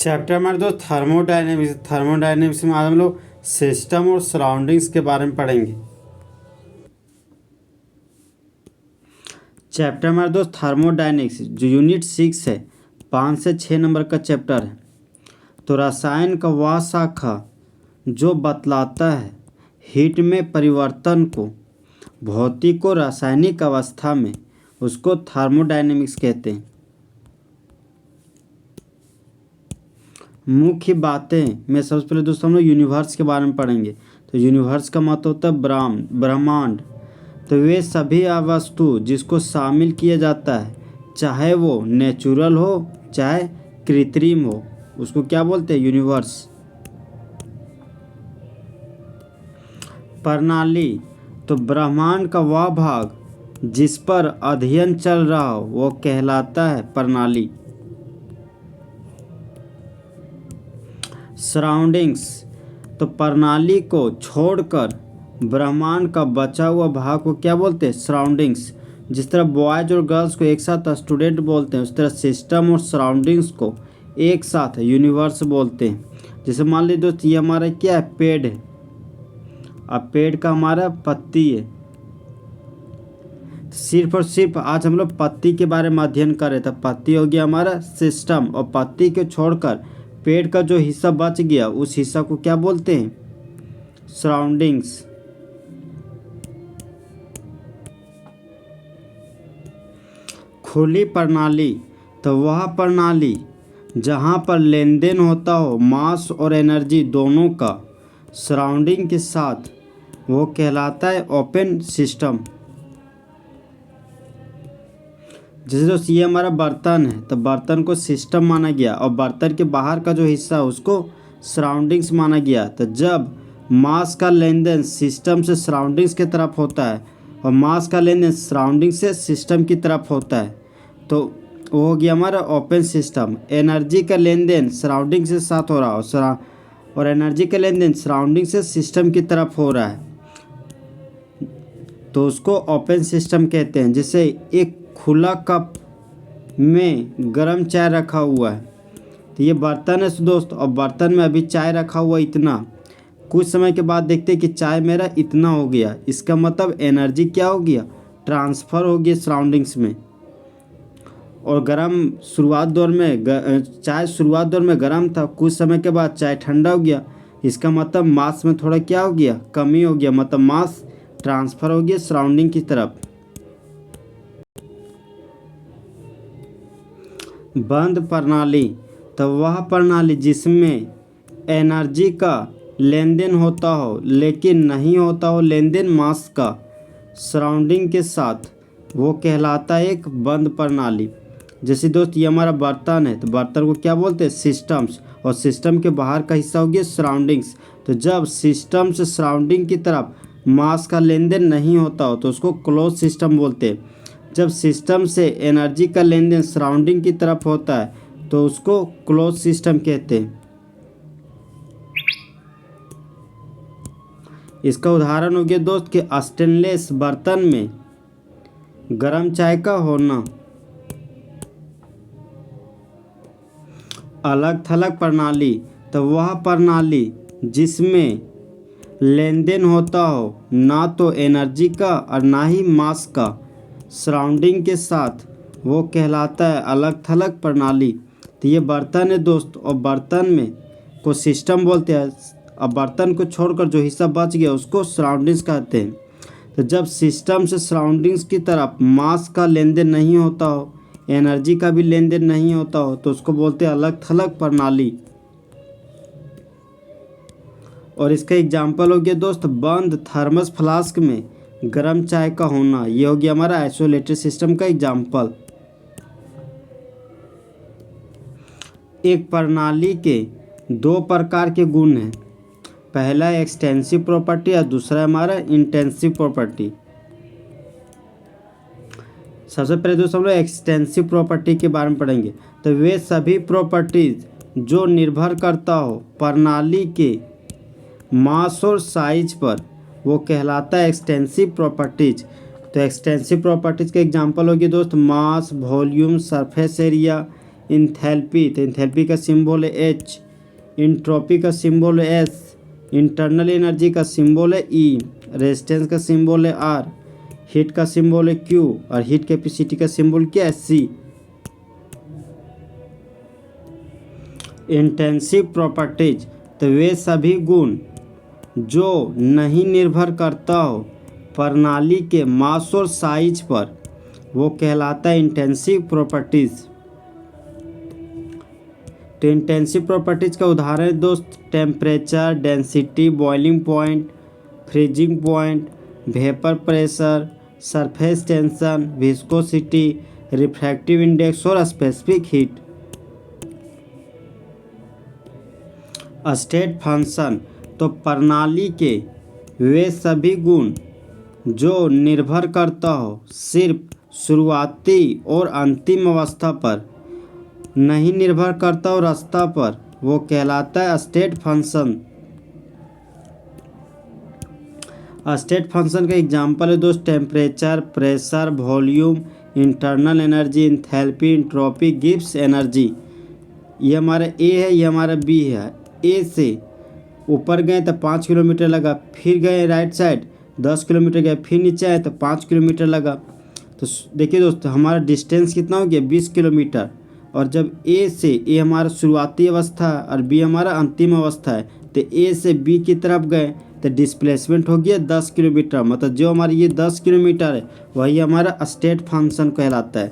Chapter number 2 thermodynamics. Thermodynamics में आज हम लोग सिस्टम और सराउंडिंग्स के बारे में पढ़ेंगे। चैप्टर नंबर 2 थर्मोडायनेमिक्स जो यूनिट 6 है, 5 से 6 नंबर का चैप्टर है। तो रसायन का वह शाखा जो बतलाता है हीट में परिवर्तन को भौतिक और रासायनिक अवस्था में, उसको थर्मोडायनेमिक्स कहते हैं। मुख्य बातें में सबसे पहले दोस्तों हम लोग यूनिवर्स के बारे में पढ़ेंगे। तो यूनिवर्स का मतलब होता है ब्रह्मांड। तो वे सभी वस्तु जिसको शामिल किया जाता है, चाहे वो नेचुरल हो चाहे कृत्रिम हो, उसको क्या बोलते हैं? यूनिवर्स। प्रणाली तो ब्रह्मांड का वह भाग जिस पर अध्ययन चल रहा हो वो कहलाता है प्रणाली। सराउंडिंग्स तो प्रणाली को छोड़कर ब्रह्मांड का बचा हुआ भाग को क्या बोलते हैं? सराउंडिंग्स। जिस तरह बॉयज और गर्ल्स को एक साथ स्टूडेंट बोलते हैं, उस तरह सिस्टम और सराउंडिंग्स को एक साथ यूनिवर्स बोलते हैं। जैसे मान लीजिए दोस्त, ये हमारा क्या है? पेड़ है। अब पेड़ का हमारा पत्ती है। सिर्फ और सिर्फ आज हम लोग पत्ती के बारे में अध्ययन कर रहे थे। पत्ती हो गया हमारा सिस्टम, और पत्ती को छोड़कर पेड़ का जो हिस्सा बच गया उस हिस्सा को क्या बोलते हैं? सराउंडिंग्स। खुली प्रणाली तो वह प्रणाली जहाँ पर लेन देन होता हो मास और एनर्जी दोनों का सराउंडिंग के साथ, वो कहलाता है ओपन सिस्टम। जैसे दोस्त ये हमारा बर्तन है, तो बर्तन को सिस्टम माना गया और बर्तन के बाहर का जो हिस्सा है उसको सराउंडिंग्स माना गया। तो जब मास का लेन देन सिस्टम से सराउंडिंग्स की तरफ होता है और मास का लेन देन सराउंडिंग से सिस्टम की तरफ होता है, तो वो हो गया हमारा ओपन सिस्टम। एनर्जी का लेन देन सराउंडिंग से साथ हो रहा हो और एनर्जी का लेन देन सराउंडिंग से सिस्टम की तरफ हो रहा है, तो उसको ओपन सिस्टम कहते हैं। जैसे एक खुला कप में गर्म चाय रखा हुआ है, तो ये बर्तन है दोस्त, और बर्तन में अभी चाय रखा हुआ इतना, कुछ समय के बाद देखते हैं कि चाय मेरा इतना हो गया। इसका मतलब एनर्जी क्या हो गया? ट्रांसफ़र हो गया सराउंडिंग्स में। और गर्म शुरुआत दौर में चाय शुरुआत दौर में गर्म था, कुछ समय के बाद चाय ठंडा हो गया। इसका मतलब मास में थोड़ा क्या हो गया? कमी हो गया, मतलब मास ट्रांसफ़र हो गया सराउंडिंग की तरफ। बंद प्रणाली तो वह प्रणाली जिसमें एनर्जी का लेन देन होता हो लेकिन नहीं होता हो लेन देन मास का सराउंडिंग के साथ, वो कहलाता है एक बंद प्रणाली। जैसे दोस्त ये हमारा बर्तन है, तो बर्तन को क्या बोलते हैं? सिस्टम्स, और सिस्टम के बाहर का हिस्सा हो गया सराउंडिंग्स। तो जब सिस्टम से सराउंडिंग की तरफ मास का लेन देन नहीं होता हो तो उसको क्लोज सिस्टम बोलते हैं। जब सिस्टम से एनर्जी का लेन देन सराउंडिंग की तरफ होता है तो उसको क्लोज सिस्टम कहते हैं। इसका उदाहरण हो गया दोस्त कि स्टेनलेस बर्तन में गर्म चाय का होना। अलग थलग प्रणाली तो वह प्रणाली जिसमें लेन देन होता हो ना तो एनर्जी का और ना ही मास का सराउंडिंग के साथ, वो कहलाता है अलग थलग प्रणाली। तो ये बर्तन है दोस्त, और बर्तन में को सिस्टम बोलते हैं। अब बर्तन को छोड़कर जो हिस्सा बच गया उसको सराउंडिंग्स कहते हैं। तो जब सिस्टम से सराउंडिंग्स की तरफ मास का लेन देन नहीं होता हो, एनर्जी का भी लेन देन नहीं होता हो, तो उसको बोलते हैं अलग थलग प्रणाली। और इसका एग्जाम्पल हो गया दोस्त बंद थर्मस फ्लास्क में गर्म चाय का होना। ये हो गया हमारा आइसोलेटेड सिस्टम का एग्जाम्पल। एक प्रणाली के दो प्रकार के गुण हैं, पहला एक्सटेंसिव प्रॉपर्टी और दूसरा हमारा इंटेंसिव प्रॉपर्टी। सबसे पहले दोस्तों हम लोग एक्सटेंसिव प्रॉपर्टी के बारे में पढ़ेंगे। तो वे सभी प्रॉपर्टीज जो निर्भर करता हो प्रणाली के मास और साइज पर, वो कहलाता है एक्सटेंसिव प्रॉपर्टीज। तो एक्सटेंसिव प्रॉपर्टीज के एग्जांपल होगी दोस्त मास, वॉल्यूम, सरफेस एरिया, इंथैल्पी, तो इंथैल्पी का सिंबल है एच, इंट्रोपी का सिंबल है एस, इंटरनल एनर्जी का सिंबल है ई, रेजिस्टेंस का सिंबल है आर, हीट का सिंबल है क्यू और हीट कैपेसिटी का सिंबल क्या है सी। इंटेंसिव प्रॉपर्टीज, तो वे सभी गुण जो नहीं निर्भर करता हो प्रणाली के मास और साइज पर, वो कहलाता है इंटेंसिव प्रॉपर्टीज। तो इंटेंसिव प्रॉपर्टीज का उदाहरण है दोस्त temperature, density, boiling point, freezing point, vapour pressure, surface tension, viscosity, refractive index और स्पेसिफिक हीट। स्टेट फंक्शन, तो प्रणाली के वे सभी गुण जो निर्भर करता हो सिर्फ शुरुआती और अंतिम अवस्था पर, नहीं निर्भर करता और रास्ता पर, वो कहलाता है स्टेट फंक्शन। स्टेट फंक्शन का एग्जांपल है दोस्त temperature, pressure, volume, internal energy, enthalpy, entropy gives energy. ये हमारा ए है, ये हमारा बी है। ए से ऊपर गए तो 5 किलोमीटर लगा, फिर गए राइट साइड 10 किलोमीटर गए, फिर नीचे आए तो 5 किलोमीटर लगा। तो देखिए दोस्तों हमारा डिस्टेंस कितना हो गया 20 किलोमीटर। और जब ए से ए हमारा शुरुआती अवस्था है और बी हमारा अंतिम अवस्था है, तो ए से बी की तरफ गए तो डिस्प्लेसमेंट हो गया 10 किलोमीटर। मतलब जो हमारी ये 10 किलोमीटर है वही हमारा स्टेट फंक्शन कहलाता है।